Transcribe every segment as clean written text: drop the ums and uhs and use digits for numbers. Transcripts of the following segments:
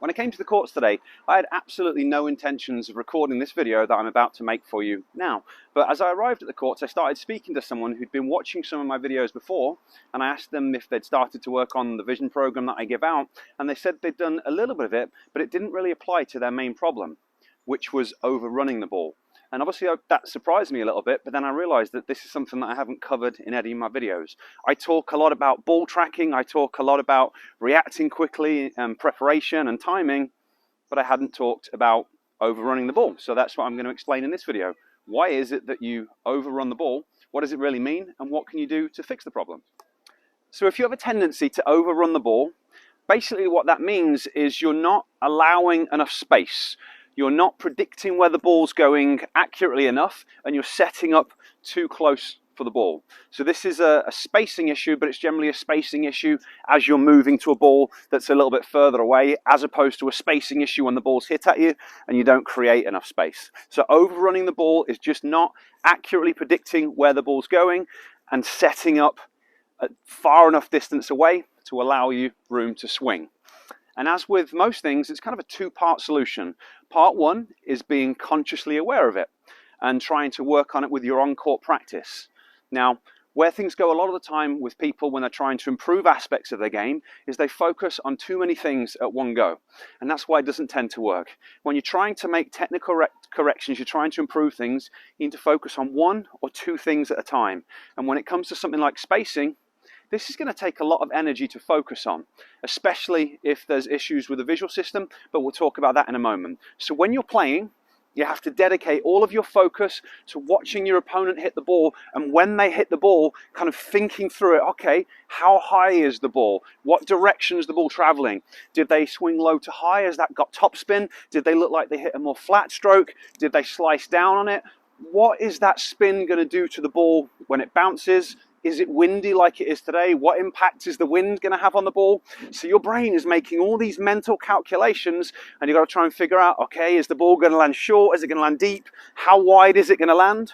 When I came to the courts today, I had absolutely no intentions of recording this video that I'm about to make for you now. But as I arrived at the courts, I started speaking to someone who'd been watching some of my videos before, and I asked them if they'd started to work on the vision program that I give out, and they said they'd done a little bit of it, but it didn't really apply to their main problem, which was overrunning the ball. And obviously that surprised me a little bit, but then I realized that this is something that I haven't covered in any of my videos. I talk a lot about ball tracking, I talk a lot about reacting quickly and preparation and timing, but I hadn't talked about overrunning the ball. So that's what I'm going to explain in this video. Why is it that you overrun the ball? What does it really mean? And what can you do to fix the problem? So if you have a tendency to overrun the ball, basically what that means is you're not allowing enough space. You're not predicting where the ball's going accurately enough, and you're setting up too close for the ball. So this is a spacing issue, but it's generally a spacing issue as you're moving to a ball that's a little bit further away, as opposed to a spacing issue when the ball's hit at you and you don't create enough space. So overrunning the ball is just not accurately predicting where the ball's going and setting up a far enough distance away to allow you room to swing. And as with most things, it's kind of a two-part solution. Part one is being consciously aware of it and trying to work on it with your on-court practice. Now, where things go a lot of the time with people when they're trying to improve aspects of their game is they focus on too many things at one go. And that's why it doesn't tend to work. When you're trying to make technical corrections, you're trying to improve things, you need to focus on one or two things at a time. And when it comes to something like spacing, this is going to take a lot of energy to focus on, especially if there's issues with the visual system, but we'll talk about that in a moment. So when you're playing, you have to dedicate all of your focus to watching your opponent hit the ball, and when they hit the ball, kind of thinking through it. Okay, how high is the ball? What direction is the ball traveling? Did they swing low to high? Has that got topspin? Did they look like they hit a more flat stroke? Did they slice down on it? What is that spin going to do to the ball when it bounces? Is it windy like it is today? What impact is the wind going to have on the ball? So your brain is making all these mental calculations, and you've got to try and figure out, okay, is the ball going to land short? Is it going to land deep? How wide is it going to land?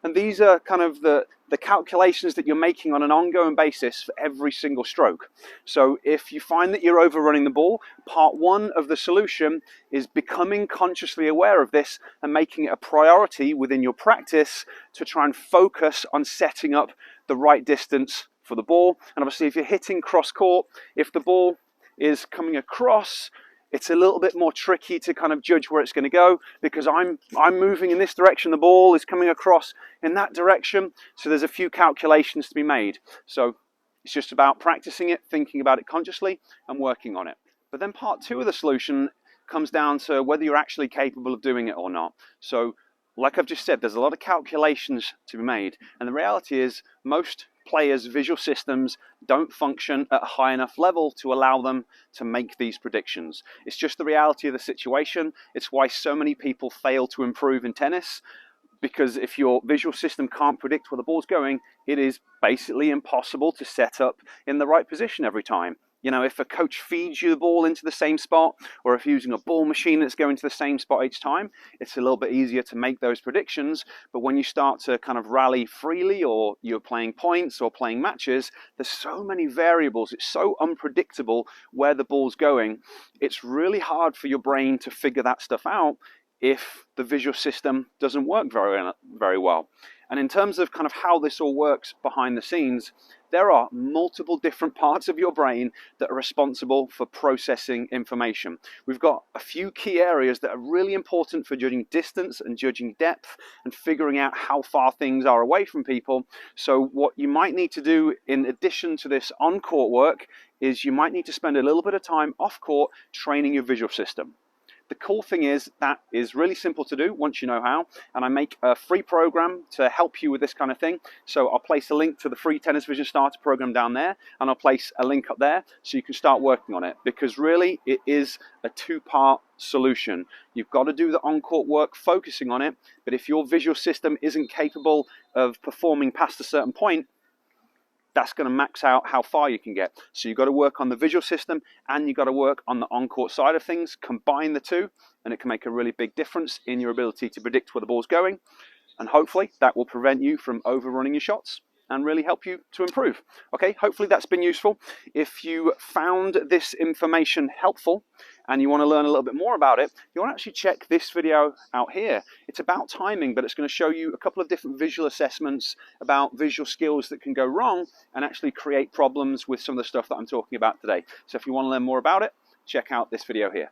And these are kind of the calculations that you're making on an ongoing basis for every single stroke. So if you find that you're overrunning the ball, part one of the solution is becoming consciously aware of this and making it a priority within your practice to try and focus on setting up the right distance for the ball. And obviously if you're hitting cross court, if the ball is coming across, it's a little bit more tricky to kind of judge where it's going to go, because I'm moving in this direction, the ball is coming across in that direction. So there's a few calculations to be made. So it's just about practicing it, thinking about it consciously, and working on it. But then part two of the solution comes down to whether you're actually capable of doing it or not. So like I've just said, there's a lot of calculations to be made. And the reality is most players' visual systems don't function at a high enough level to allow them to make these predictions. It's just the reality of the situation. It's why so many people fail to improve in tennis, because if your visual system can't predict where the ball's going, it is basically impossible to set up in the right position every time. You know, if a coach feeds you the ball into the same spot, or if you're using a ball machine that's going to the same spot each time, it's a little bit easier to make those predictions. But when you start to kind of rally freely, or you're playing points or playing matches, there's so many variables. It's so unpredictable where the ball's going. It's really hard for your brain to figure that stuff out if the visual system doesn't work very well. And in terms of kind of how this all works behind the scenes, there are multiple different parts of your brain that are responsible for processing information. We've got a few key areas that are really important for judging distance and judging depth and figuring out how far things are away from people. So what you might need to do in addition to this on-court work is you might need to spend a little bit of time off-court training your visual system. The cool thing is that is really simple to do once you know how, and I make a free program to help you with this kind of thing. So I'll place a link to the free Tennis Vision Starter program down there, and I'll place a link up there so you can start working on it, because really it is a two-part solution. You've got to do the on-court work focusing on it, but if your visual system isn't capable of performing past a certain point, that's going to max out how far you can get. So you've got to work on the visual system and you've got to work on the on-court side of things. Combine the two and it can make a really big difference in your ability to predict where the ball's going. And hopefully that will prevent you from overrunning your shots. and really help you to improve. Okay, hopefully that's been useful. If you found this information helpful and you want to learn a little bit more about it, you want to actually check this video out here. It's about timing, but it's going to show you a couple of different visual assessments about visual skills that can go wrong and actually create problems with some of the stuff that I'm talking about today. So if you want to learn more about it, check out this video here.